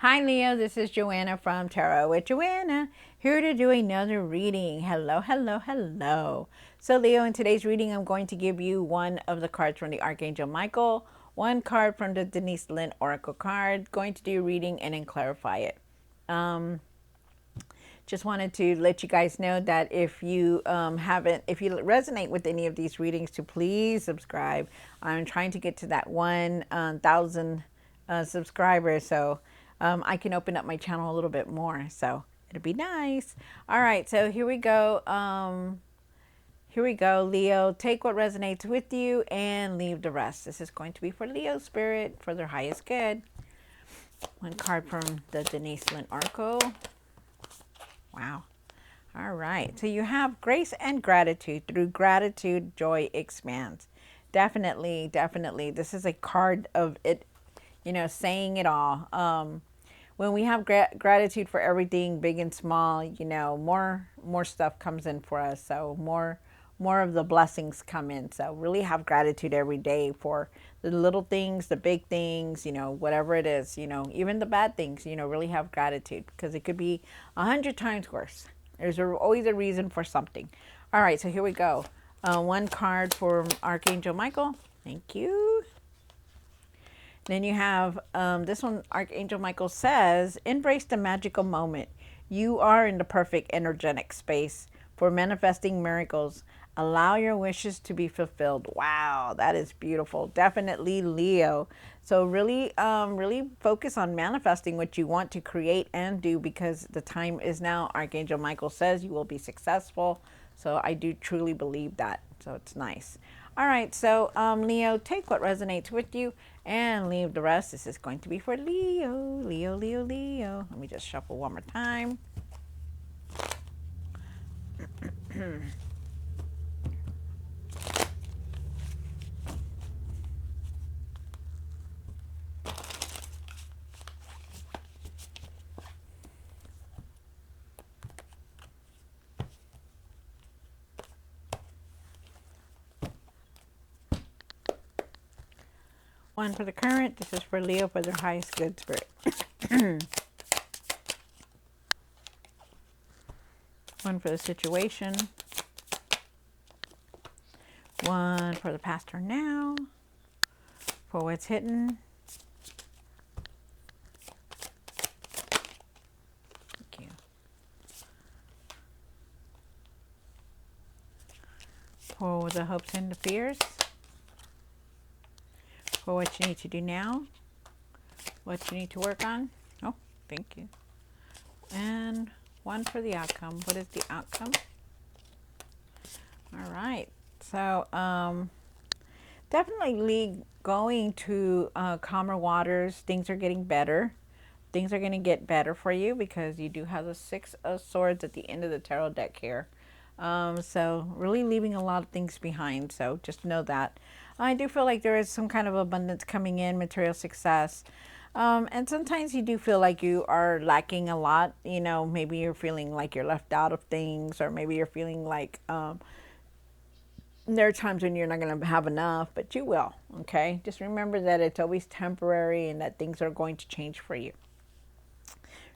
Hi Leo, this is Joanna from Tarot with Joanna, here to do another reading. Hello, hello, hello. So Leo, in today's reading, I'm going to give you one of the cards from the Archangel Michael, one card from the Denise Lynn Oracle card, going to do a reading and then clarify it. Just wanted to let you guys know that if you if you resonate with any of these readings, to please subscribe. I'm trying to get to that 1,000 subscribers, so I can open up my channel a little bit more. So it'll be nice. All right, so here we go. Here we go, Leo. Take what resonates with you and leave the rest. This is going to be for Leo spirit, for their highest good. One card from the Denise Lynn Oracle. Wow. All right. So you have grace and gratitude. Through gratitude, joy expands. Definitely, definitely. This is a card of it, saying it all. When we have gratitude for everything, big and small, more stuff comes in for us. So more of the blessings come in. So really have gratitude every day for the little things, the big things, whatever it is, even the bad things, really have gratitude, because it could be 100 times worse. There's always a reason for something. All right, so here we go. One card for Archangel Michael. Thank you. Then you have this one. Archangel Michael says, embrace the magical moment. You are in the perfect energetic space for manifesting miracles. Allow your wishes to be fulfilled. Wow, that is beautiful. Definitely Leo. So really, really focus on manifesting what you want to create and do, because the time is now. Archangel Michael says you will be successful. So I do truly believe that. So it's nice. All right, so Leo, take what resonates with you and leave the rest. This is going to be for Leo, Leo, Leo, Leo. Let me just shuffle one more time. One for the current. This is for Leo, for their highest good spirit. One for the situation. One for the past or now. For what's hidden. Thank you. For the hopes and the fears. For what you need to do now. What you need to work on. Oh, thank you. And one for the outcome. What is the outcome? All right. So, definitely going to calmer waters. Things are getting better. Things are going to get better for you, because you do have the Six of Swords at the end of the tarot deck here. So really leaving a lot of things behind. So just know that. I do feel like there is some kind of abundance coming in, material success. And sometimes you do feel like you are lacking a lot. Maybe you're feeling like you're left out of things, or maybe you're feeling like there are times when you're not going to have enough, but you will. Okay. Just remember that it's always temporary and that things are going to change for you.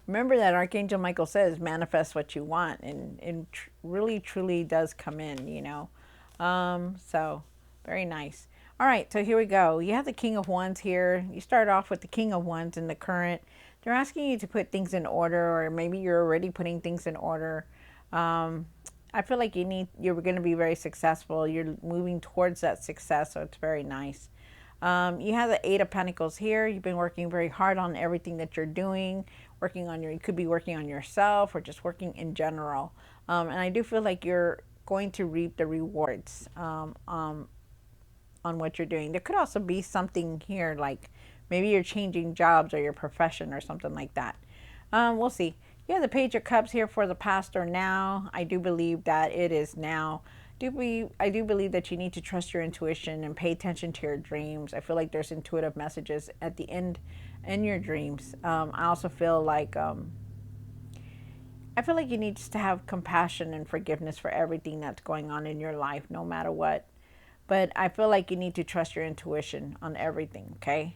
Remember that Archangel Michael says manifest what you want, and really truly does come in. So very nice. All right, so here we go. You have the King of Wands here. You start off with the King of Wands in the current. They're asking you to put things in order, or maybe you're already putting things in order. I feel like you're going to be very successful. You're moving towards that success, so it's very nice. You have the Eight of Pentacles here. You've been working very hard on everything that you're doing. You could be working on yourself, or just working in general. And I do feel like you're going to reap the rewards on what you're doing. There could also be something here, like maybe you're changing jobs or your profession or something like that. We'll see. You have the Page of Cups here for the past or now. I do believe that it is now. I do believe that you need to trust your intuition and pay attention to your dreams. I feel like there's intuitive messages at the end in your dreams. I also feel like you need to have compassion and forgiveness for everything that's going on in your life, no matter what. But I feel like you need to trust your intuition on everything, okay?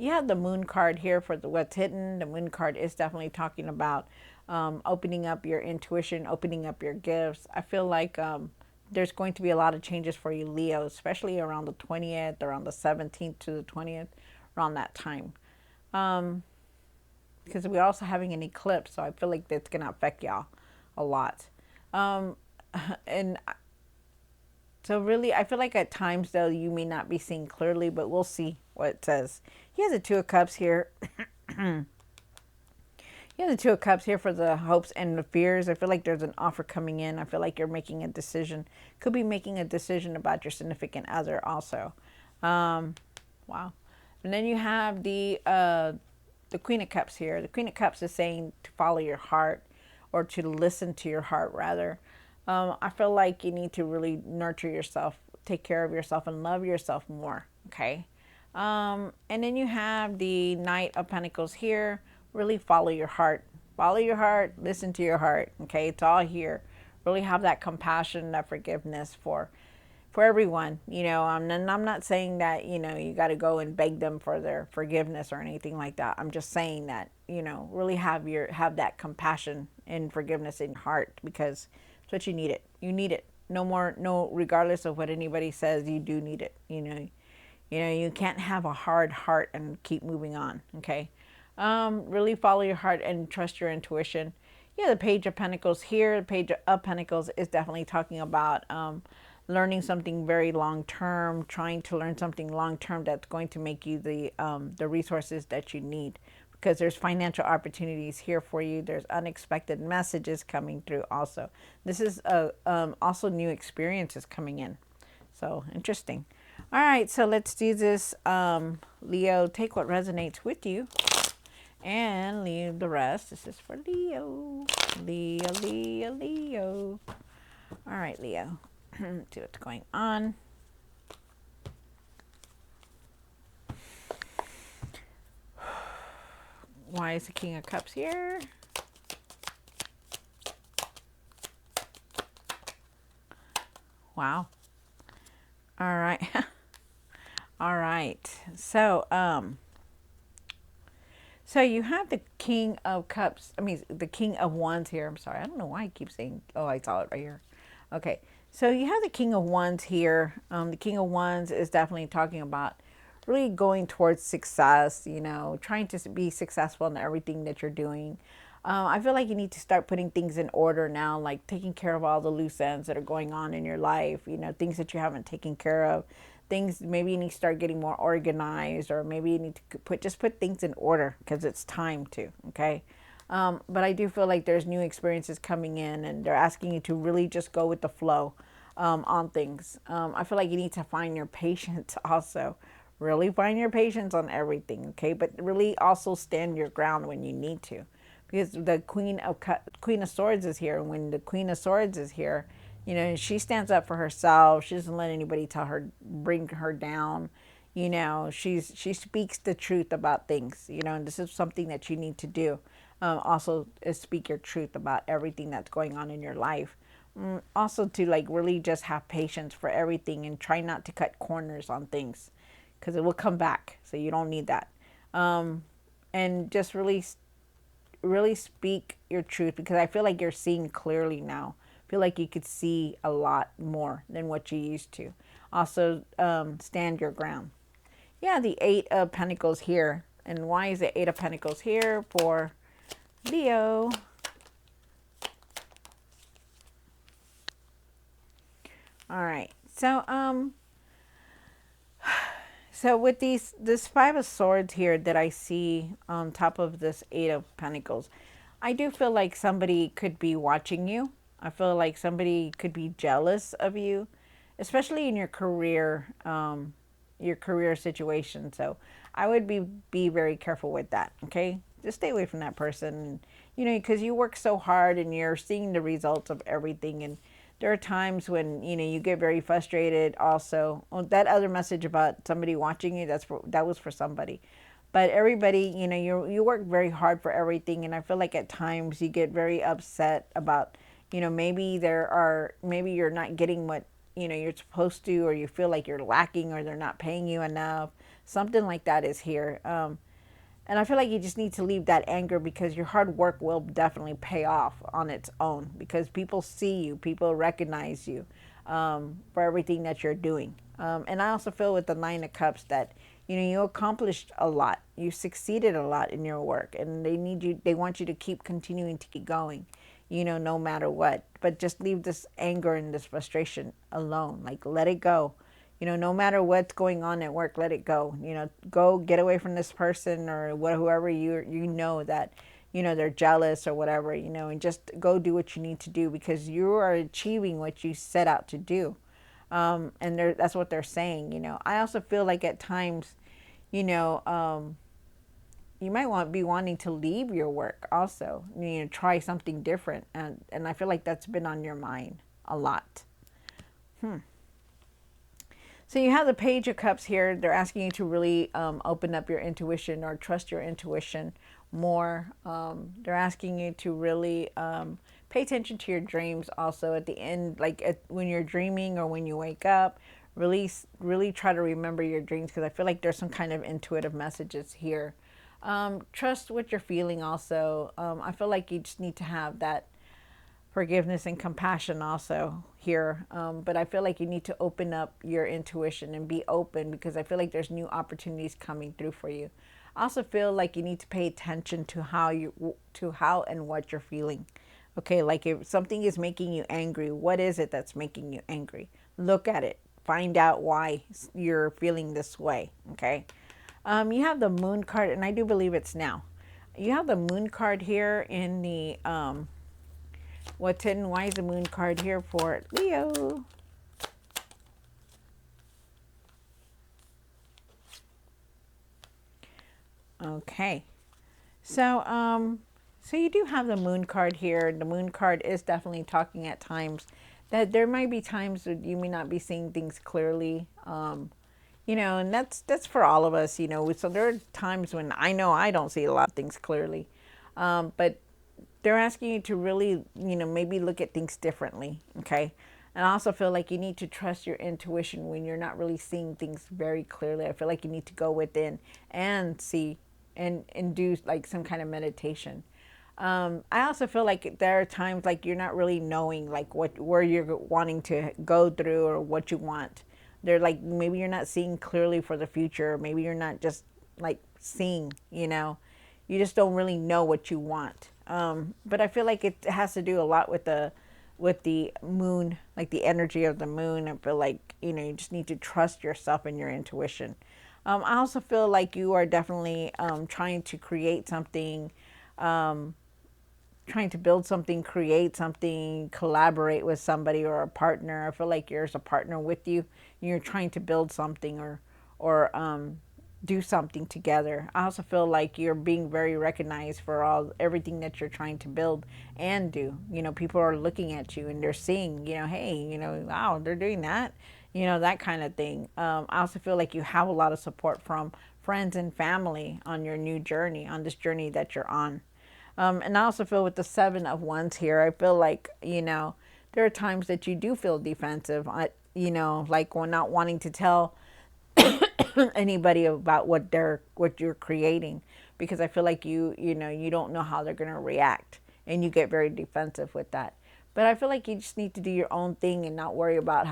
you have the moon card here for the what's hidden. The moon card is definitely talking about opening up your intuition, opening up your gifts. I feel like there's going to be a lot of changes for you, Leo, especially around the 20th, around the 17th to the 20th, around that time. Because we're also having an eclipse, so I feel like that's going to affect y'all a lot. Um, and so really, I feel like at times, though, you may not be seeing clearly, but we'll see what it says. He has a Two of Cups here. He has the Two of Cups here for the hopes and the fears. I feel like there's an offer coming in. I feel like you're making a decision. Could be making a decision about your significant other also. Wow. And then you have the Queen of Cups here. The Queen of Cups is saying to follow your heart, or to listen to your heart rather. I feel like you need to really nurture yourself, take care of yourself, and love yourself more. Okay. And then you have the Knight of Pentacles here. Really follow your heart. Follow your heart. Listen to your heart. Okay. It's all here. Really have that compassion, that forgiveness for everyone, and I'm not saying that, you got to go and beg them for their forgiveness or anything like that. I'm just saying that, really have that compassion and forgiveness in your heart, because it's what you need it. You need it. No more, no, regardless of what anybody says, you do need it. You can't have a hard heart and keep moving on. Okay. Really follow your heart and trust your intuition. Yeah, the Page of Pentacles here. The Page of Pentacles is definitely talking about learning something very long term, trying to learn something long term that's going to make you the resources that you need, because there's financial opportunities here for you. There's unexpected messages coming through also. This is also new experiences coming in. So interesting. All right, so let's do this. Leo, take what resonates with you and leave the rest. This is for Leo. Leo, Leo, Leo. All right, Leo. See what's going on. Why is the King of Cups here? Wow. All right. All right. So you have the King of Cups. I mean, the King of Wands here. I'm sorry. I don't know why I keep saying, oh, I saw it right here. Okay. So you have the King of Wands here. The King of Wands is definitely talking about really going towards success, trying to be successful in everything that you're doing. I feel like you need to start putting things in order now, like taking care of all the loose ends that are going on in your life, things that you haven't taken care of. Things, maybe you need to start getting more organized, or maybe you need to put things in order, because it's time to, okay? But I do feel like there's new experiences coming in, and they're asking you to really just go with the flow on things. I feel like you need to find your patience also. Really find your patience on everything, okay? But really also stand your ground when you need to. Because the Queen of Swords is here. And when the Queen of Swords is here, she stands up for herself. She doesn't let anybody bring her down. She speaks the truth about things, and this is something that you need to do. Also is speak your truth about everything that's going on in your life. Also to really just have patience for everything, and try not to cut corners on things, because it will come back. So you don't need that. And just really speak your truth, because I feel like you're seeing clearly now. I feel like you could see a lot more than what you used to. Also, stand your ground. Yeah, the Eight of Pentacles here. And why is the Eight of Pentacles here for Leo? All right. So with this Five of Swords here that I see on top of this Eight of Pentacles, I do feel like somebody could be watching you. I feel like somebody could be jealous of you, especially in your career situation. So I would be very careful with that. Okay, just stay away from that person. Because you work so hard and you're seeing the results of everything, and there are times when you get very frustrated also. That other message about somebody watching you, that was for somebody. But everybody, you work very hard for everything, and I feel like at times you get very upset about, maybe you're not getting what you're supposed to, or you feel like you're lacking, or they're not paying you enough. Something like that is here. And I feel like you just need to leave that anger, because your hard work will definitely pay off on its own, because people see you, people recognize you for everything that you're doing. And I also feel with the Nine of Cups that, you accomplished a lot. You succeeded a lot in your work, and they want you to keep continuing to keep going, no matter what. But just leave this anger and this frustration alone. Like, let it go. No matter what's going on at work, let it go. Go get away from this person, or whoever you know that, they're jealous or whatever, and just go do what you need to do, because you are achieving what you set out to do. And that's what they're saying. I also feel like at times, you know, um, you might be wanting to leave your work also, try something different. And I feel like that's been on your mind a lot. So you have the Page of Cups here. They're asking you to really open up your intuition, or trust your intuition more. They're asking you to really pay attention to your dreams also at the end, like when you're dreaming or when you wake up. Really try to remember your dreams, because I feel like there's some kind of intuitive messages here. Trust what you're feeling also. I feel like you just need to have that forgiveness and compassion also here. But I feel like you need to open up your intuition and be open, because I feel like there's new opportunities coming through for you. I also feel like you need to pay attention to how and what you're feeling. Okay, like if something is making you angry, what is it that's making you angry? Look at it. Find out why you're feeling this way. Okay. You have the Moon card, and I do believe it's now. You have the Moon card here in the what's hidden? Why is the Moon card here for Leo? Okay. So you do have the Moon card here. The Moon card is definitely talking at times that there might be times that you may not be seeing things clearly. And that's for all of us, So there are times when I know I don't see a lot of things clearly. But they're asking you to really, maybe look at things differently. Okay. And I also feel like you need to trust your intuition when you're not really seeing things very clearly. I feel like you need to go within and see and do like some kind of meditation. I also feel like there are times like you're not really knowing like where you're wanting to go through or what you want. They're like, maybe you're not seeing clearly for the future. Maybe you're not just like seeing, you just don't really know what you want. But I feel like it has to do a lot with the moon, like the energy of the moon. I feel like, you just need to trust yourself and your intuition. I also feel like you are definitely trying to create something, trying to build something, create something, collaborate with somebody or a partner. I feel like there's a partner with you. You're trying to build something or do something together. I also feel like you're being very recognized for everything that you're trying to build and do. People are looking at you and they're seeing, hey, wow, they're doing that, that kind of thing. I also feel like you have a lot of support from friends and family on your new journey, on this journey that you're on. And I also feel with the Seven of Wands here, I feel like, there are times that you do feel defensive, like when not wanting to tell anybody about what you're creating, because I feel like you don't know how they're going to react, and you get very defensive with that. But I feel like you just need to do your own thing and not worry about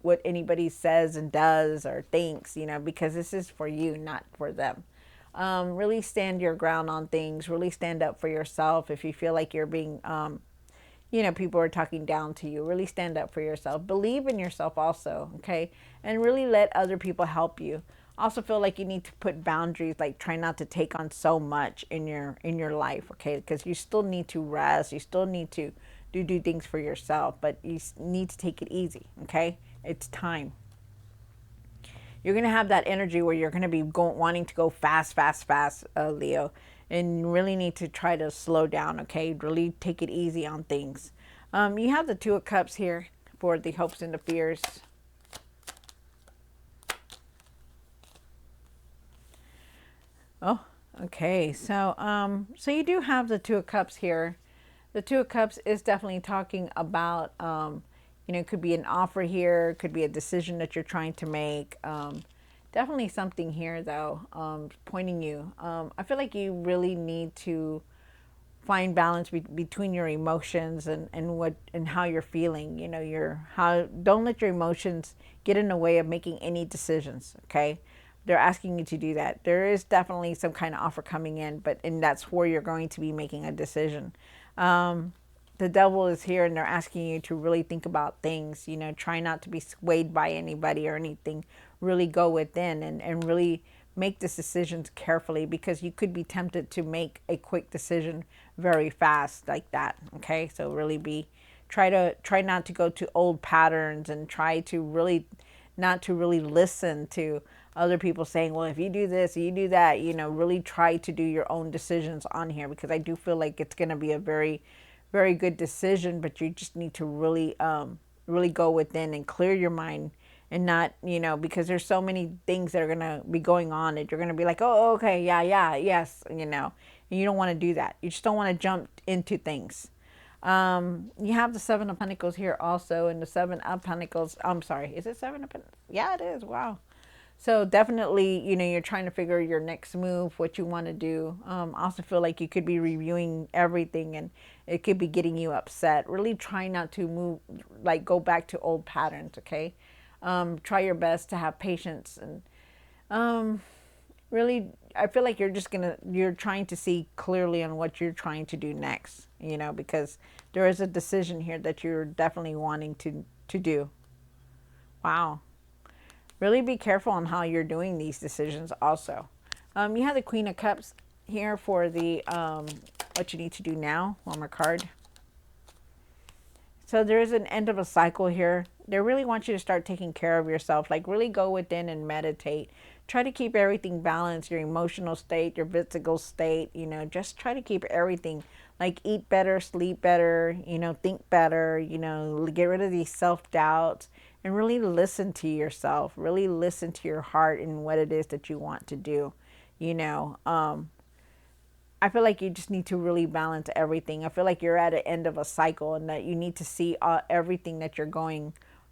what anybody says and does or thinks, because this is for you, not for them. Really stand your ground on things. Really stand up for yourself. If you feel like you're being, people are talking down to you, really stand up for yourself. Believe in yourself also, okay? And really let other people help you. Also feel like you need to put boundaries, like try not to take on so much in your life, okay? Because you still need to rest. You still need to do things for yourself, but you need to take it easy, okay? It's time. You're going to have that energy where you're going to be wanting to go fast, fast, fast, Leo. And you really need to try to slow down, okay? Really take it easy on things. You have the Two of Cups here for the hopes and the fears. Oh, okay. So you do have the Two of Cups here. The Two of Cups is definitely talking about, it could be an offer here, it could be a decision that you're trying to make. Definitely something here though, pointing you. I feel like you really need to find balance between your emotions and what and how you're feeling. You know, your how don't let your emotions get in the way of making any decisions. Okay, they're asking you to do that. There is definitely some kind of offer coming in, but and that's where you're going to be making a decision. The devil is here and they're asking you to really think about things, you know, try not to be swayed by anybody or anything. Really go within and really make these decisions carefully, because you could be tempted to make a quick decision very fast like that. Okay, so really be try not to go to old patterns, and try to really not to really listen to other people saying, well, if you do this, you do that, you know, really try to do your own decisions on here, because I do feel like it's going to be a very good decision, but you just need to really, really go within and clear your mind, and not, you know, because there's so many things that are going to be going on that you're going to be like, oh, okay, yeah, yeah, yes, you know, and you don't want to do that. You just don't want to jump into things. You have the Seven of Pentacles here also, and the Seven of Pentacles, I'm sorry, is it Seven of Pentacles? Yeah, it is. Wow. So definitely, you know, you're trying to figure your next move, what you want to do. I also feel like you could be reviewing everything, and it could be getting you upset. Really try not to move, like go back to old patterns, okay? Try your best to have patience, and really, I feel like you're trying to see clearly on what you're trying to do next, you know, because there is a decision here that you're definitely wanting to do. Wow. Really be careful on how you're doing these decisions also. You have the Queen of Cups here for the what you need to do now. One more card. So there is an end of a cycle here. They really want you to start taking care of yourself. Like really go within and meditate. Try to keep everything balanced, your emotional state, your physical state, you know, just try to keep everything, like eat better, sleep better, you know, think better, you know, get rid of these self-doubts, and really listen to yourself. Really listen to your heart and what it is that you want to do, you know. I feel like you just need to really balance everything. I feel like you're at an end of a cycle, and that you need to see everything that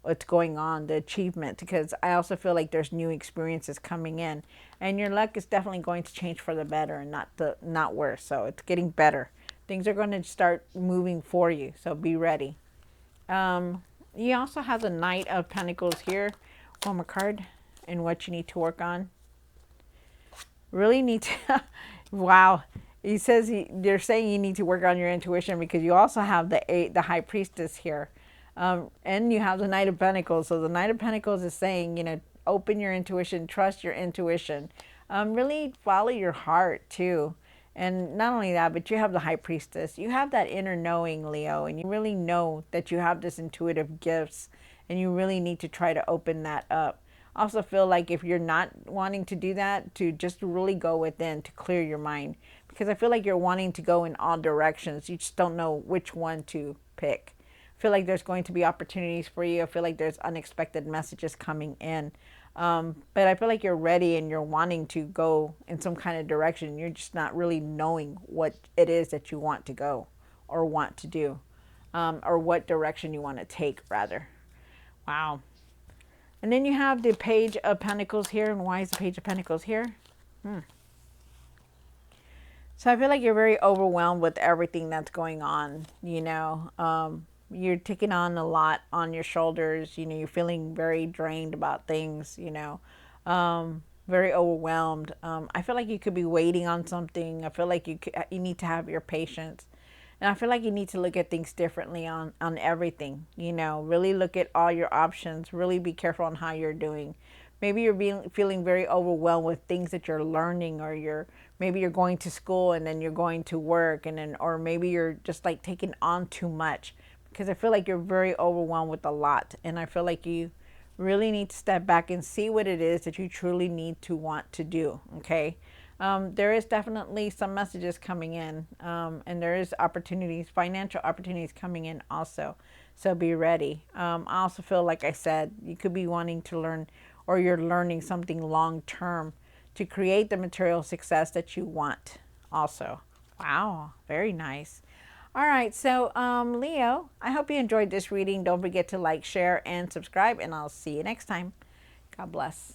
what's going on, the achievement, because I also feel like there's new experiences coming in, and your luck is definitely going to change for the better and not worse. So it's getting better. Things are going to start moving for you. So be ready. You also have the Knight of Pentacles here. One more card, and what you need to work on. Really need to, wow. He says they're saying you need to work on your intuition, because you also have the High Priestess here. And you have the Knight of Pentacles. So the Knight of Pentacles is saying, you know, open your intuition, trust your intuition. Really follow your heart too. And not only that, but you have the High Priestess. You have that inner knowing, Leo, and you really know that you have this intuitive gifts, and you really need to try to open that up. I also feel like if you're not wanting to do that, to just really go within to clear your mind, because I feel like you're wanting to go in all directions. You just don't know which one to pick. I feel like there's going to be opportunities for you. I feel like there's unexpected messages coming in. But I feel like you're ready and you're wanting to go in some kind of direction. You're just not really knowing what it is that you want to go or want to do, or what direction you want to take, rather. Wow. And then you have the Page of Pentacles here. And why is the Page of Pentacles here? So I feel like you're very overwhelmed with everything that's going on, you know. You're taking on a lot on your shoulders, you know. You're feeling very drained about things, you know. Very overwhelmed. I feel like you could be waiting on something. I feel like you need to have your patience. And I feel like you need to look at things differently on everything, you know. Really look at all your options. Really be careful on how you're doing. Maybe you're feeling very overwhelmed with things that you're learning, or maybe you're going to school and then you're going to work, and then, or maybe you're just like taking on too much, because I feel like you're very overwhelmed with a lot. And I feel like you really need to step back and see what it is that you truly need to want to do. Okay. There is definitely some messages coming in, and there is opportunities, financial opportunities coming in also. So be ready. I also feel like I said, you could be wanting to learn, or you're learning something long term to create the material success that you want also. Wow, very nice. All right, so Leo, I hope you enjoyed this reading. Don't forget to like, share, and subscribe, and I'll see you next time. God bless.